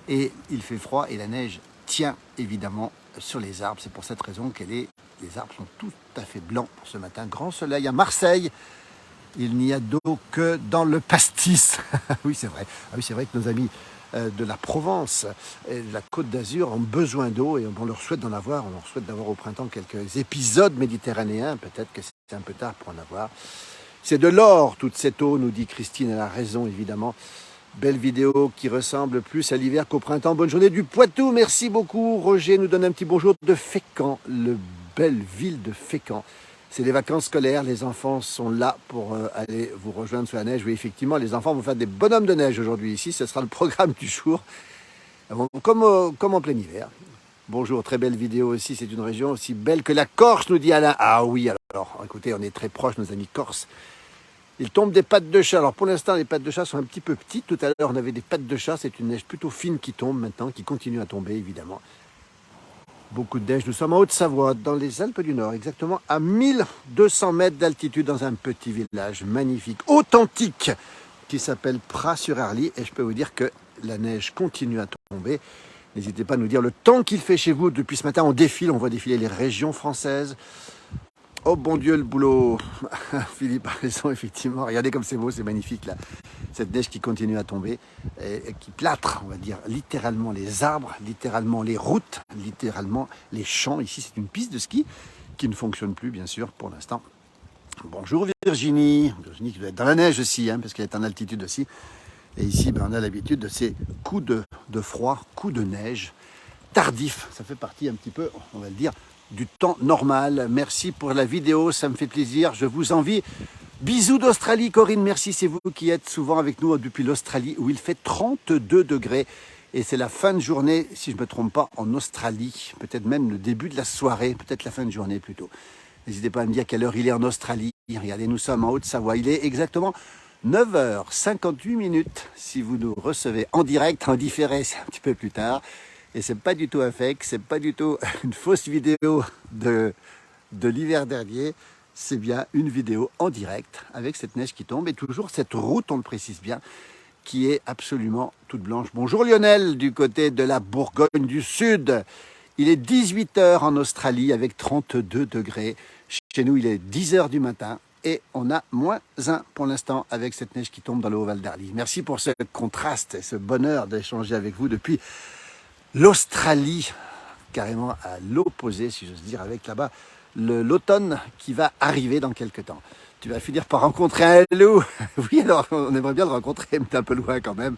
Et il fait froid et la neige tient évidemment sur les arbres. C'est pour cette raison que les arbres sont tout à fait blancs pour ce matin. Grand soleil à Marseille. Il n'y a d'eau que dans le pastis. Oui, c'est vrai. Ah oui, c'est vrai que nos amis de la Provence et de la Côte d'Azur ont besoin d'eau et on leur souhaite d'en avoir. On leur souhaite d'avoir au printemps quelques épisodes méditerranéens. Peut-être que c'est un peu tard pour en avoir. C'est de l'or, toute cette eau, nous dit Christine. Elle a raison, évidemment. Belle vidéo qui ressemble plus à l'hiver qu'au printemps. Bonne journée du Poitou, merci beaucoup. Roger nous donne un petit bonjour de Fécamp, le belle ville de Fécamp. C'est les vacances scolaires, les enfants sont là pour aller vous rejoindre sous la neige. Oui, effectivement, les enfants vont faire des bonhommes de neige aujourd'hui ici, ce sera le programme du jour, comme en plein hiver. Bonjour, très belle vidéo aussi, c'est une région aussi belle que la Corse, nous dit Alain. Ah oui, alors écoutez, on est très proches, nos amis corses. Il tombe des pattes de chat. Alors pour l'instant, les pattes de chat sont un petit peu petites. Tout à l'heure, on avait des pattes de chat. C'est une neige plutôt fine qui tombe maintenant, qui continue à tomber évidemment. Beaucoup de neige. Nous sommes en Haute-Savoie, dans les Alpes du Nord, exactement à 1200 mètres d'altitude, dans un petit village magnifique, authentique, qui s'appelle Pras-sur-Arly. Et je peux vous dire que la neige continue à tomber. N'hésitez pas à nous dire le temps qu'il fait chez vous. Depuis ce matin, on défile, on voit défiler les régions françaises. Oh bon Dieu, le boulot. Philippe a raison, effectivement. Regardez comme c'est beau, c'est magnifique là. Cette neige qui continue à tomber et qui plâtre, on va dire, littéralement les arbres, littéralement les routes, littéralement les champs. Ici, c'est une piste de ski qui ne fonctionne plus, bien sûr, pour l'instant. Bonjour Virginie. Virginie qui doit être dans la neige aussi, hein, parce qu'elle est en altitude aussi. Et ici, ben, on a l'habitude de ces coups de froid, coups de neige tardifs. Ça fait partie un petit peu, on va le dire, du temps normal. Merci pour la vidéo, ça me fait plaisir. Je vous envie. Bisous d'Australie, Corinne, merci. C'est vous qui êtes souvent avec nous depuis l'Australie où il fait 32 degrés. Et c'est la fin de journée, si je ne me trompe pas, en Australie. Peut-être même le début de la soirée, peut-être la fin de journée plutôt. N'hésitez pas à me dire quelle heure il est en Australie. Regardez, nous sommes en Haute-Savoie. Il est exactement 9h58 si vous nous recevez en direct, en différé, c'est un petit peu plus tard. Et c'est pas du tout un fake, c'est pas du tout une fausse vidéo de l'hiver dernier. C'est bien une vidéo en direct avec cette neige qui tombe et toujours cette route, on le précise bien, qui est absolument toute blanche. Bonjour Lionel, du côté de la Bourgogne du Sud. Il est 18h en Australie avec 32 degrés. Chez nous, il est 10h du matin et on a -1 pour l'instant avec cette neige qui tombe dans le Haut-Val d'Arly. Merci pour ce contraste et ce bonheur d'échanger avec vous depuis l'Australie, carrément à l'opposé, si j'ose dire, avec là-bas l'automne qui va arriver dans quelques temps. Tu vas finir par rencontrer un loup. Oui, alors on aimerait bien le rencontrer, mais t'es un peu loin quand même.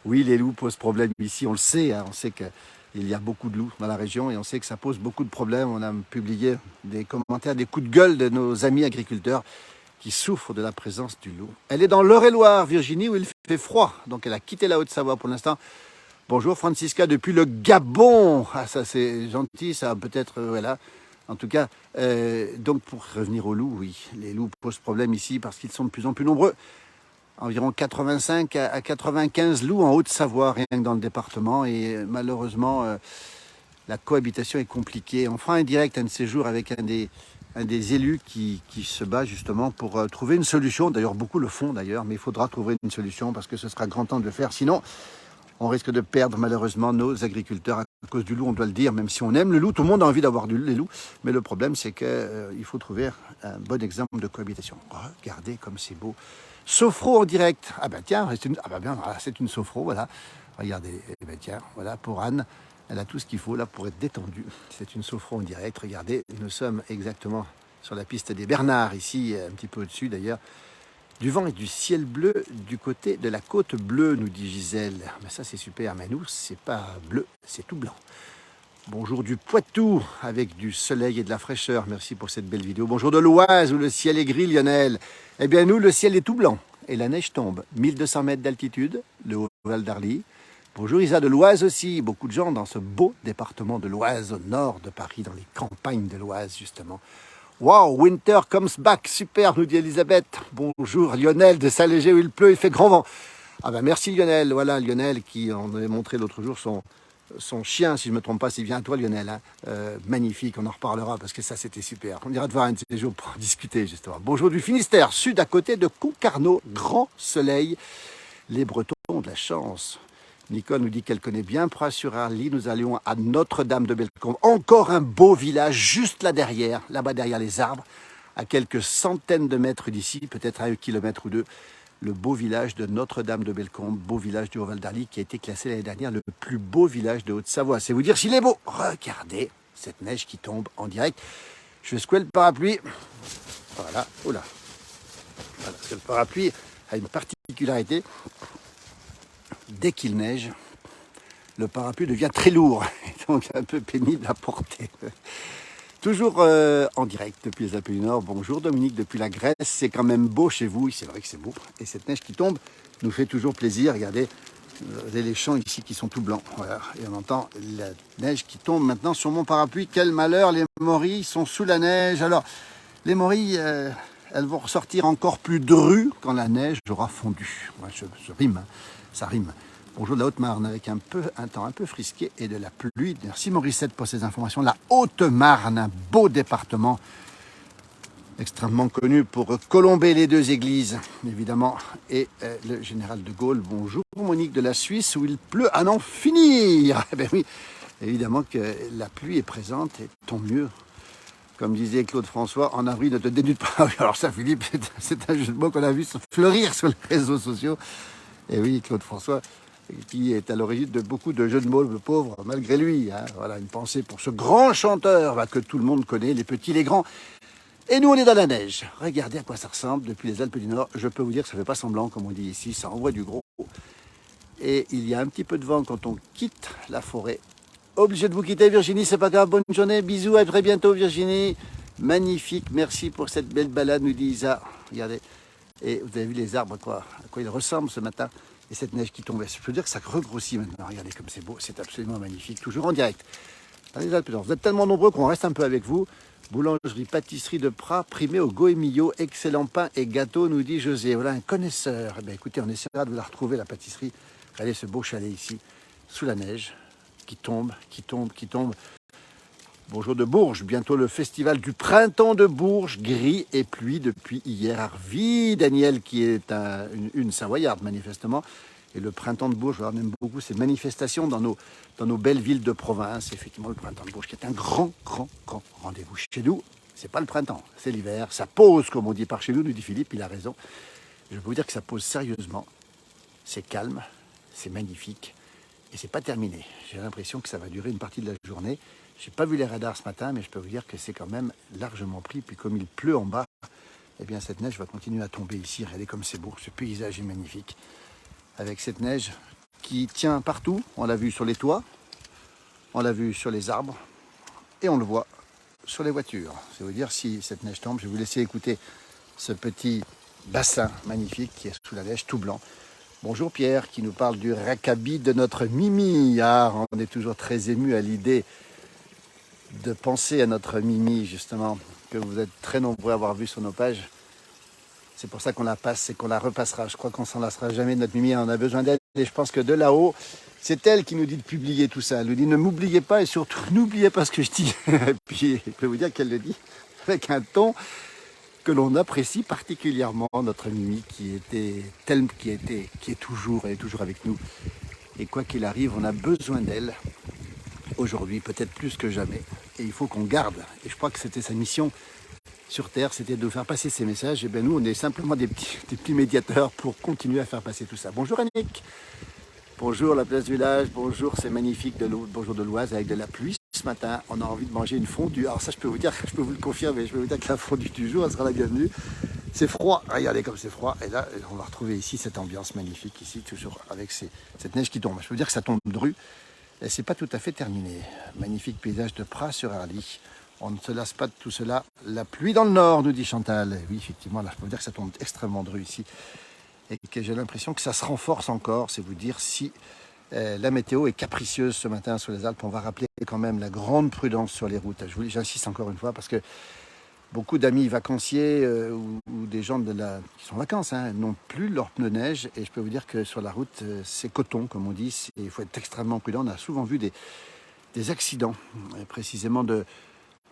Oui, les loups posent problème ici, on le sait. Hein, on sait qu'il y a beaucoup de loups dans la région et on sait que ça pose beaucoup de problèmes. On a publié des commentaires, des coups de gueule de nos amis agriculteurs qui souffrent de la présence du loup. Elle est dans l'Eure-et-Loire, Virginie, où il fait froid. Donc elle a quitté la Haute-Savoie pour l'instant. Bonjour Francisca depuis le Gabon. Ah ça c'est gentil, ça peut-être, voilà. En tout cas, donc pour revenir aux loups, oui, les loups posent problème ici parce qu'ils sont de plus en plus nombreux. Environ 85 à 95 loups en Haute-Savoie, rien que dans le département. Et malheureusement, la cohabitation est compliquée. On fera un direct un de ces jours avec un des élus qui se bat justement pour trouver une solution. D'ailleurs, beaucoup le font d'ailleurs, mais il faudra trouver une solution parce que ce sera grand temps de le faire. Sinon, on risque de perdre malheureusement nos agriculteurs à cause du loup, on doit le dire, même si on aime le loup, tout le monde a envie d'avoir les loups, mais le problème c'est qu'il faut trouver un bon exemple de cohabitation. Regardez comme c'est beau. Sophro en direct. Ah ben tiens, c'est une Sophro, voilà. Regardez, eh ben tiens, voilà pour Anne, elle a tout ce qu'il faut là pour être détendue. C'est une Sophro en direct, regardez, nous sommes exactement sur la piste des Bernards, ici, un petit peu au-dessus d'ailleurs. Du vent et du ciel bleu du côté de la côte bleue, nous dit Gisèle. Mais ça c'est super, mais nous c'est pas bleu, c'est tout blanc. Bonjour du Poitou avec du soleil et de la fraîcheur. Merci pour cette belle vidéo. Bonjour de l'Oise où le ciel est gris, Lionel. Eh bien nous le ciel est tout blanc et la neige tombe. 1200 mètres d'altitude, le Haut-Val d'Arly. Bonjour Isa de l'Oise aussi. Beaucoup de gens dans ce beau département de l'Oise au nord de Paris, dans les campagnes de l'Oise justement. Wow, winter comes back, super, nous dit Elisabeth. Bonjour Lionel de Saint-Léger où il pleut, il fait grand vent. Ah ben merci Lionel, voilà Lionel qui en avait montré l'autre jour son chien, si je ne me trompe pas, c'est bien toi Lionel, hein. Magnifique, on en reparlera parce que ça c'était super. On ira te voir un de ces jours pour discuter justement. Bonjour du Finistère, sud à côté de Concarneau, grand soleil. Les Bretons ont de la chance. Nicole nous dit qu'elle connaît bien Pras-sur-Arly. Nous allions à Notre-Dame-de-Bellecombe. Encore un beau village juste là derrière, là-bas derrière les arbres, à quelques centaines de mètres d'ici, peut-être à 1 kilomètre ou 2. Le beau village de Notre-Dame-de-Bellecombe, beau village du Haut-Val d'Arly qui a été classé l'année dernière le plus beau village de Haute-Savoie. C'est vous dire s'il est beau. Regardez cette neige qui tombe en direct. Je vais secouer le parapluie. Voilà, oula. Voilà, parce que le parapluie a une particularité. Dès qu'il neige, le parapluie devient très lourd, donc un peu pénible à porter. Toujours en direct depuis les Alpes du Nord. Bonjour Dominique, depuis la Grèce, c'est quand même beau chez vous, c'est vrai que c'est beau. Et cette neige qui tombe nous fait toujours plaisir. Regardez les champs ici qui sont tout blancs. Voilà. Et on entend la neige qui tombe maintenant sur mon parapluie. Quel malheur, les morilles sont sous la neige. Alors, les morilles, elles vont ressortir encore plus drues quand la neige aura fondu. Ouais, je rime, hein, ça rime. Bonjour de la Haute-Marne avec un temps un peu frisqué et de la pluie. Merci Morissette pour ces informations. La Haute-Marne, un beau département extrêmement connu pour colomber les deux églises, évidemment, et le général de Gaulle. Bonjour Monique de la Suisse où il pleut à n'en finir. Eh bien oui, évidemment que la pluie est présente et tant mieux. Comme disait Claude François, en avril ne te dénude pas. Alors ça Philippe, c'est un jeu de mots qu'on a vu fleurir sur les réseaux sociaux. Et oui, Claude François, qui est à l'origine de beaucoup de jeux de mots, le pauvre, malgré lui. Hein. Voilà, une pensée pour ce grand chanteur que tout le monde connaît, les petits, les grands. Et nous, on est dans la neige. Regardez à quoi ça ressemble depuis les Alpes du Nord. Je peux vous dire que ça ne fait pas semblant, comme on dit ici, ça envoie du gros. Et il y a un petit peu de vent quand on quitte la forêt. Obligé de vous quitter, Virginie, c'est pas grave. Bonne journée, bisous, à très bientôt, Virginie. Magnifique, merci pour cette belle balade, nous dit Isa. Regardez. Et vous avez vu les arbres, à quoi ils ressemblent ce matin. Et cette neige qui tombait. Je peux dire que ça regrossit maintenant. Regardez comme c'est beau, c'est absolument magnifique. Toujours en direct. Dans les Alpes du Nord. Vous êtes tellement nombreux qu'on reste un peu avec vous. Boulangerie, pâtisserie de Prat, primée au Goemillo, excellent pain et gâteau, nous dit José. Voilà un connaisseur. Eh bien, écoutez, on essaiera de vous la retrouver, la pâtisserie. Regardez ce beau chalet ici, sous la neige, qui tombe, qui tombe, qui tombe. Bonjour de Bourges, bientôt le festival du printemps de Bourges, gris et pluie depuis hier. Arvi, Daniel, qui est une Savoyarde manifestement. Et le printemps de Bourges, on aime beaucoup ces manifestations dans nos belles villes de province. Effectivement, le printemps de Bourges qui est un grand rendez-vous. Chez nous, c'est pas le printemps, c'est l'hiver. Ça pose, comme on dit par chez nous dit Philippe, il a raison. Je peux vous dire que ça pose sérieusement. C'est calme, c'est magnifique et c'est pas terminé. J'ai l'impression que ça va durer une partie de la journée. J'ai pas vu les radars ce matin, mais je peux vous dire que c'est quand même largement pris. Puis comme il pleut en bas, eh bien cette neige va continuer à tomber ici. Regardez comme c'est beau, ce paysage est magnifique. Avec cette neige qui tient partout. On l'a vu sur les toits, on l'a vu sur les arbres et on le voit sur les voitures. C'est vous dire si cette neige tombe. Je vais vous laisser écouter ce petit bassin magnifique qui est sous la neige tout blanc. Bonjour Pierre qui nous parle du rackabi de notre Mimi. Ah, on est toujours très ému à l'idée de penser à notre Mimi justement, que vous êtes très nombreux à avoir vu sur nos pages. C'est pour ça qu'on la passe et qu'on la repassera. Je crois qu'on s'en lassera jamais de notre Mimi, on a besoin d'elle. Et je pense que de là-haut, c'est elle qui nous dit de publier tout ça. Elle nous dit ne m'oubliez pas et surtout n'oubliez pas ce que je dis. Et puis je peux vous dire qu'elle le dit avec un ton que l'on apprécie particulièrement, notre Mimi qui est toujours avec nous. Et quoi qu'il arrive, on a besoin d'elle aujourd'hui, peut-être plus que jamais. Et il faut qu'on garde. Et je crois que c'était sa mission sur Terre, c'était de faire passer ces messages. Et bien nous, on est simplement des petits médiateurs pour continuer à faire passer tout ça. Bonjour Annick. Bonjour la place du village. Bonjour, c'est magnifique. Bonjour de l'Oise avec de la pluie. Ce matin, on a envie de manger une fondue. Alors ça, je peux vous le confirmer. Je peux vous dire que la fondue du jour, elle sera la bienvenue. C'est froid. Regardez comme c'est froid. Et là, on va retrouver ici cette ambiance magnifique ici, toujours avec cette neige qui tombe. Je peux vous dire que ça tombe dru. Et c'est pas tout à fait terminé. Magnifique paysage de Prat sur Arly. On ne se lasse pas de tout cela. La pluie dans le nord, nous dit Chantal. Oui, effectivement, là, je peux vous dire que ça tombe extrêmement dru ici. Et que j'ai l'impression que ça se renforce encore. C'est vous dire si la météo est capricieuse ce matin sur les Alpes. On va rappeler quand même la grande prudence sur les routes. J'insiste encore une fois parce que beaucoup d'amis vacanciers ou des gens qui sont en vacances n'ont plus leur pneus neige. Et je peux vous dire que sur la route, c'est coton, comme on dit. Et il faut être extrêmement prudent. On a souvent vu des accidents, précisément de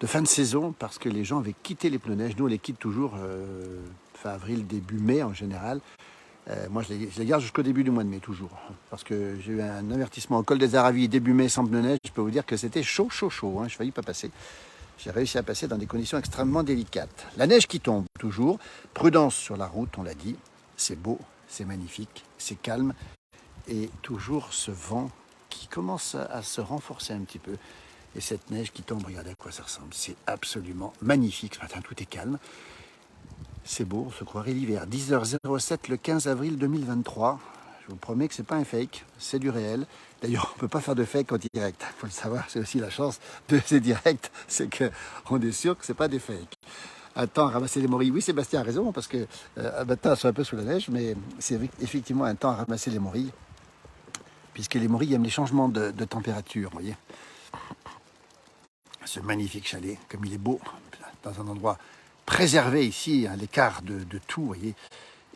fin de saison, parce que les gens avaient quitté les pneus neige. Nous, on les quitte toujours fin avril, début mai en général. Moi, je les garde jusqu'au début du mois de mai, toujours. Parce que j'ai eu un avertissement au col des Aravis début mai sans pneus neige. Je peux vous dire que c'était chaud. Je failli pas passer. J'ai réussi à passer dans des conditions extrêmement délicates. La neige qui tombe, toujours. Prudence sur la route, on l'a dit. C'est beau, c'est magnifique, c'est calme. Et toujours ce vent qui commence à se renforcer un petit peu. Et cette neige qui tombe, regardez à quoi ça ressemble. C'est absolument magnifique. Ce matin, tout est calme. C'est beau, on se croirait l'hiver. 10h07 le 15 avril 2023. Je vous promets que ce n'est pas un fake, c'est du réel. D'ailleurs, on ne peut pas faire de fake en direct. Il faut le savoir, c'est aussi la chance de ces directs. C'est qu'on est sûr que ce n'est pas des fakes. Un temps à ramasser les morilles. Oui, Sébastien a raison, parce que maintenant, elles sont un peu sous la neige, mais c'est effectivement un temps à ramasser les morilles. Puisque les morilles aiment les changements de température, vous voyez. Ce magnifique chalet, comme il est beau, dans un endroit préservé ici, hein, l'écart de tout, vous voyez.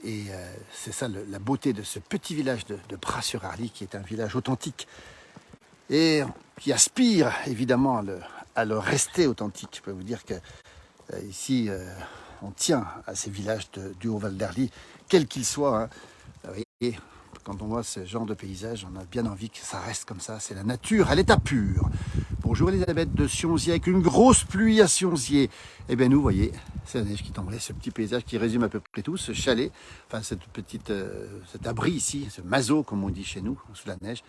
Et c'est ça la beauté de ce petit village de Pras-sur-Arly, qui est un village authentique et qui aspire évidemment à le rester authentique. Je peux vous dire que ici, on tient à ces villages du Haut-Val d'Arly, quels qu'ils soient. Hein. Vous voyez, quand on voit ce genre de paysage, on a bien envie que ça reste comme ça. C'est la nature à l'état pur. Bonjour Elisabeth de Sionzier, avec une grosse pluie à Sionzier. Eh bien nous, vous voyez, c'est la neige qui tomberait, ce petit paysage qui résume à peu près tout, ce chalet, enfin cet abri ici, ce mazo comme on dit chez nous, sous la neige,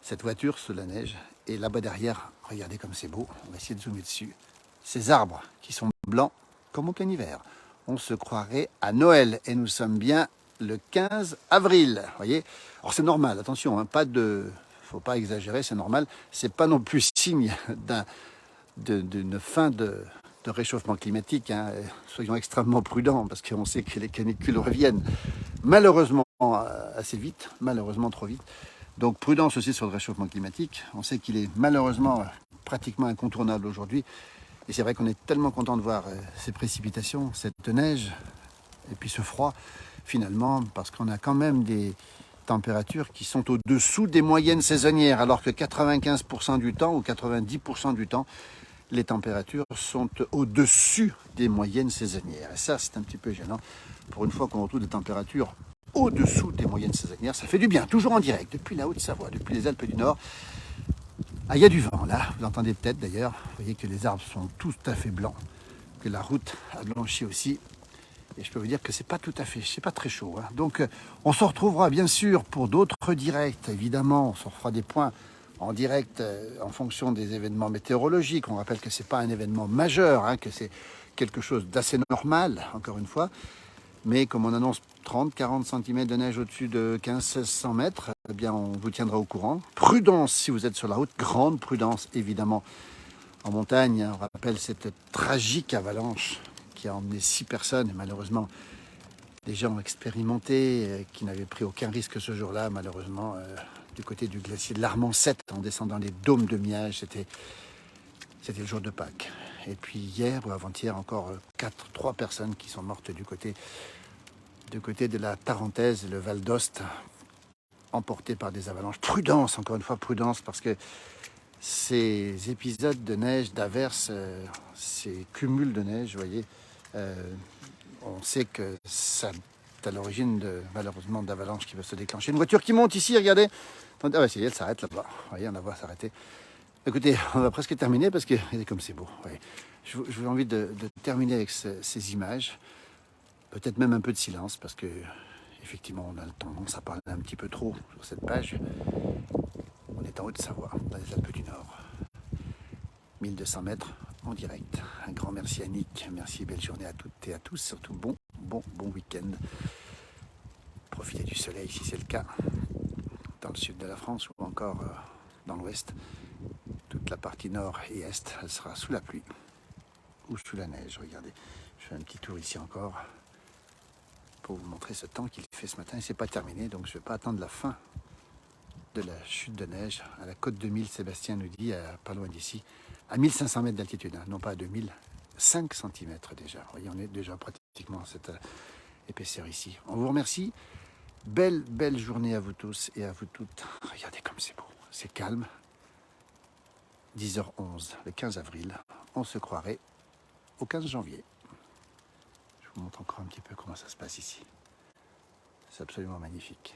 cette voiture sous la neige, et là-bas derrière, regardez comme c'est beau, on va essayer de zoomer dessus, ces arbres qui sont blancs comme au plein hiver. On se croirait à Noël, et nous sommes bien le 15 avril, vous voyez. Alors c'est normal, attention, hein, faut pas exagérer, c'est normal, c'est pas non plus signe d'une fin de réchauffement climatique. Hein. Soyons extrêmement prudents parce qu'on sait que les canicules reviennent malheureusement assez vite, malheureusement trop vite. Donc prudence aussi sur le réchauffement climatique. On sait qu'il est malheureusement pratiquement incontournable aujourd'hui. Et c'est vrai qu'on est tellement content de voir ces précipitations, cette neige et puis ce froid finalement, parce qu'on a quand même des températures qui sont au-dessous des moyennes saisonnières, alors que 95% du temps ou 90% du temps, les températures sont au-dessus des moyennes saisonnières. Et ça, c'est un petit peu gênant. Pour une fois qu'on retrouve des températures au-dessous des moyennes saisonnières, ça fait du bien. Toujours en direct, depuis la Haute-Savoie, depuis les Alpes du Nord. Ah, il y a du vent là, vous l'entendez peut-être d'ailleurs. Vous voyez que les arbres sont tout à fait blancs, que la route a blanchi aussi. Et je peux vous dire que c'est pas tout à fait, c'est pas très chaud. Hein. Donc on se retrouvera bien sûr pour d'autres directs, évidemment. On se refera des points en direct en fonction des événements météorologiques. On rappelle que c'est pas un événement majeur, hein, que c'est quelque chose d'assez normal, encore une fois. Mais comme on annonce 30-40 cm de neige au-dessus de 1500 mètres, eh bien on vous tiendra au courant. Prudence si vous êtes sur la route, grande prudence évidemment. En montagne, on rappelle cette tragique avalanche qui a emmené 6 personnes, et malheureusement des gens expérimentés qui n'avaient pris aucun risque ce jour-là, malheureusement, du côté du glacier de l'Armancette, en descendant les dômes de Miage, c'était le jour de Pâques. Et puis hier ou avant-hier, encore 3 personnes qui sont mortes du côté de la Tarentaise, le Val d'Ost, emportées par des avalanches. Prudence, encore une fois, prudence, parce que ces épisodes de neige, d'averse, ces cumuls de neige, vous voyez, on sait que ça est à l'origine malheureusement d'avalanches qui peuvent se déclencher. Une voiture qui monte ici, regardez. Ah bah si, elle s'arrête là-bas. Vous voyez, on la voit s'arrêter. Écoutez, on va presque terminer parce que regardez comme c'est beau. Ouais. J'ai envie de terminer avec ces images. Peut-être même un peu de silence parce que effectivement on a tendance à parler un petit peu trop sur cette page. On est en Haute-Savoie, dans les Alpes du Nord. 1200 mètres en direct. Un grand merci à Nick, merci, belle journée à toutes et à tous, surtout bon week-end. Profitez du soleil si c'est le cas, dans le sud de la France ou encore dans l'ouest. Toute la partie nord et est, elle sera sous la pluie ou sous la neige. Regardez, je fais un petit tour ici encore pour vous montrer ce temps qu'il fait ce matin. Et c'est pas terminé, donc je ne vais pas attendre la fin de la chute de neige à la côte de 1000, Sébastien nous dit, pas loin d'ici, à 1500 mètres d'altitude, hein, non pas à 2000, 5 cm déjà. Vous voyez, on est déjà pratiquement à cette épaisseur ici. On vous remercie. Belle journée à vous tous et à vous toutes. Regardez comme c'est beau, c'est calme. 10h11, le 15 avril, on se croirait au 15 janvier. Je vous montre encore un petit peu comment ça se passe ici. C'est absolument magnifique.